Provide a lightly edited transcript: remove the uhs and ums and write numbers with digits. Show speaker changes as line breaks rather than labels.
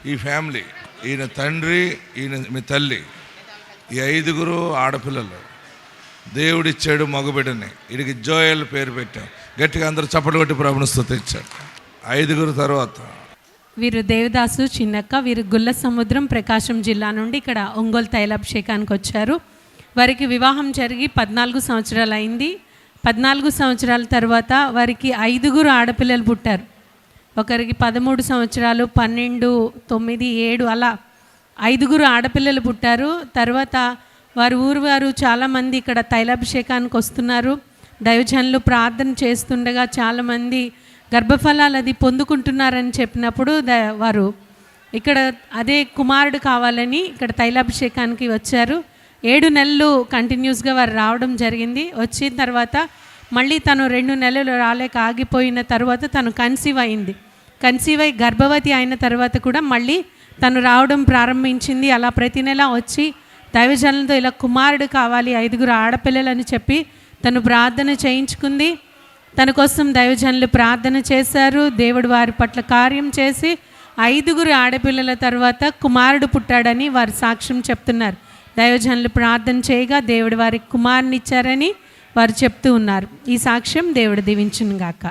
ఈ ఫ్యామిలీ, ఈయన తండ్రి, ఈయన మీ తల్లి, ఈ 5 ఆడపిల్లలు. దేవుడిచ్చాడు మగబిడ్డని. వీడికి జోయల్ పేరు పెట్టాం. గట్టిగా అందరూ చప్పట్లు కొట్టి ప్రభుని స్తుతించాడు. 5 తర్వాత
వీరు దేవదాసు చిన్నక్క. వీరు గుల్ల సముద్రం ప్రకాశం జిల్లా నుండి ఇక్కడ ఒంగోలు తైలాభిషేకానికి వచ్చారు. వారికి వివాహం జరిగి 14 సంవత్సరాలు అయింది. 14 సంవత్సరాల తర్వాత వారికి 5 ఆడపిల్లలు పుట్టారు. ఒకరికి 13 సంవత్సరాలు, 12, 9, 7 అలా 5 ఆడపిల్లలు పుట్టారు. తర్వాత వారు చాలామంది ఇక్కడ తైలాభిషేకానికి వస్తున్నారు. దైవజనులు ప్రార్థన చేస్తుండగా చాలామంది గర్భఫలాలు అది పొందుకుంటున్నారని చెప్పినప్పుడు వారు ఇక్కడ అదే కుమారుడు కావాలని ఇక్కడ తైలాభిషేకానికి వచ్చారు. 7 నెలలు కంటిన్యూస్గా వారు రావడం జరిగింది. వచ్చిన తర్వాత మళ్ళీ తను 2 నెలలు రాలేక ఆగిపోయిన తర్వాత తను కన్సీవ్ అయింది. కన్సీవ్ అయి గర్భవతి అయిన తర్వాత కూడా మళ్ళీ తను రావడం ప్రారంభించింది. అలా ప్రతి నెల వచ్చి దైవజనులతో ఇలా కుమారుడు కావాలి, 5 ఆడపిల్లలని చెప్పి తను ప్రార్థన చేయించుకుంది. తన కోసం దైవజనులు ప్రార్థన చేశారు. దేవుడు వారి పట్ల కార్యం చేసి 5 ఆడపిల్లల తర్వాత కుమారుడు పుట్టాడని వారు సాక్ష్యం చెప్తున్నారు. దైవజనులు ప్రార్థన చేయగా దేవుడు వారికి కుమారుని ఇచ్చారని వారు చెప్తూ ఉన్నారు. ఈ సాక్ష్యం దేవుడు దీవించును గాక.